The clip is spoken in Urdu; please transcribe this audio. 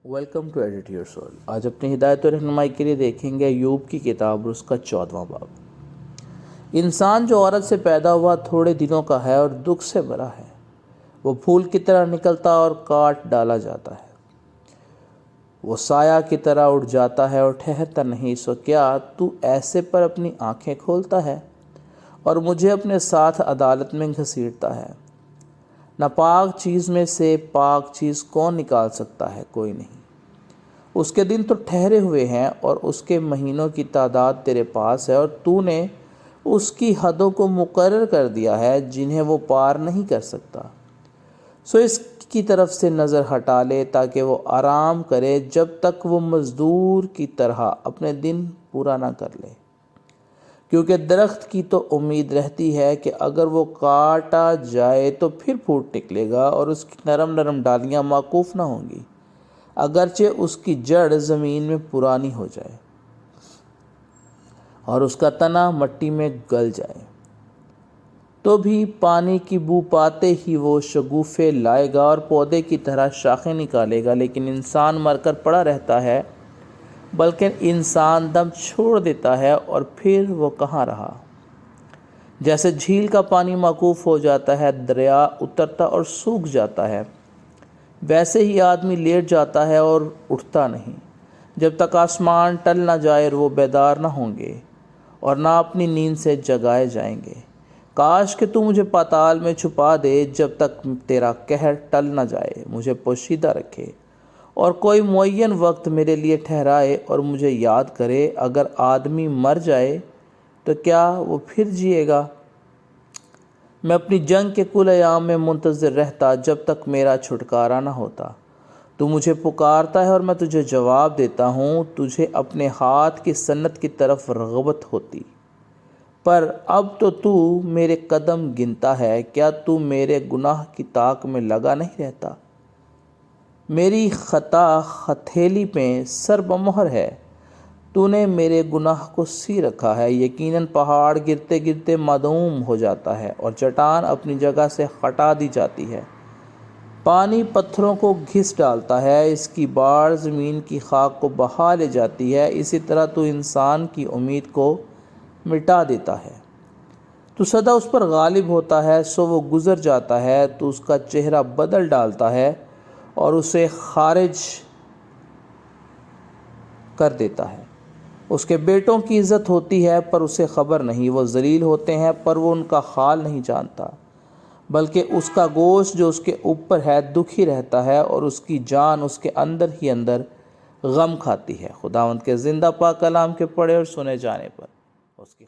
Welcome to edit your soul. آج اپنی ہدایت و رہنمائی کے لیے دیکھیں گے ایوب کی کتاب اور اس کا 14واں باب۔ انسان جو عورت سے پیدا ہوا تھوڑے دنوں کا ہے اور دکھ سے بھرا ہے، وہ پھول کی طرح نکلتا اور کاٹ ڈالا جاتا ہے، وہ سایہ کی طرح اڑ جاتا ہے اور ٹھہرتا نہیں۔ سو کیا تو ایسے پر اپنی آنکھیں کھولتا ہے اور مجھے اپنے ساتھ عدالت میں گھسیٹتا ہے؟ ناپاک چیز میں سے پاک چیز کون نکال سکتا ہے؟ کوئی نہیں۔ اس کے دن تو ٹھہرے ہوئے ہیں اور اس کے مہینوں کی تعداد تیرے پاس ہے، اور تو نے اس کی حدوں کو مقرر کر دیا ہے جنہیں وہ پار نہیں کر سکتا۔ سو اس کی طرف سے نظر ہٹا لے تاکہ وہ آرام کرے، جب تک وہ مزدور کی طرح اپنے دن پورا نہ کر لے۔ کیونکہ درخت کی تو امید رہتی ہے کہ اگر وہ کاٹا جائے تو پھر پھوٹ نکلے گا، اور اس کی نرم نرم ڈالیاں موقوف نہ ہوں گی، اگرچہ اس کی جڑ زمین میں پرانی ہو جائے اور اس کا تنا مٹی میں گل جائے، تو بھی پانی کی بو پاتے ہی وہ شگوفے لائے گا اور پودے کی طرح شاخیں نکالے گا۔ لیکن انسان مر کر پڑا رہتا ہے، بلکہ انسان دم چھوڑ دیتا ہے اور پھر وہ کہاں رہا؟ جیسے جھیل کا پانی موقوف ہو جاتا ہے، دریا اترتا اور سوکھ جاتا ہے، ویسے ہی آدمی لیٹ جاتا ہے اور اٹھتا نہیں، جب تک آسمان ٹل نہ جائے، اور وہ بیدار نہ ہوں گے اور نہ اپنی نیند سے جگائے جائیں گے۔ کاش کہ تو مجھے پاتال میں چھپا دے، جب تک تیرا قہر ٹل نہ جائے، مجھے پوشیدہ رکھے اور کوئی معین وقت میرے لیے ٹھہرائے اور مجھے یاد کرے۔ اگر آدمی مر جائے تو کیا وہ پھر جیے گا؟ میں اپنی جنگ کے کل ایام میں منتظر رہتا، جب تک میرا چھٹکارا نہ ہوتا۔ تو مجھے پکارتا ہے اور میں تجھے جواب دیتا ہوں، تجھے اپنے ہاتھ کی صنعت کی طرف رغبت ہوتی۔ پر اب تو میرے قدم گنتا ہے، کیا تو میرے گناہ کی تاک میں لگا نہیں رہتا؟ میری خطا ہتھیلی میں سر بمہر ہے، تو نے میرے گناہ کو سی رکھا ہے۔ یقیناً پہاڑ گرتے گرتے معدوم ہو جاتا ہے اور چٹان اپنی جگہ سے ہٹا دی جاتی ہے۔ پانی پتھروں کو گھس ڈالتا ہے، اس کی باڑھ زمین کی خاک کو بہا لے جاتی ہے۔ اسی طرح تو انسان کی امید کو مٹا دیتا ہے۔ تو سدا اس پر غالب ہوتا ہے، سو وہ گزر جاتا ہے۔ تو اس کا چہرہ بدل ڈالتا ہے اور اسے خارج کر دیتا ہے۔ اس کے بیٹوں کی عزت ہوتی ہے پر اسے خبر نہیں، وہ ذلیل ہوتے ہیں پر وہ ان کا حال نہیں جانتا، بلکہ اس کا گوشت جو اس کے اوپر ہے دکھی رہتا ہے، اور اس کی جان اس کے اندر ہی اندر غم کھاتی ہے۔ خداوند کے زندہ پاک کلام کے پڑھے اور سنے جانے پر اس کی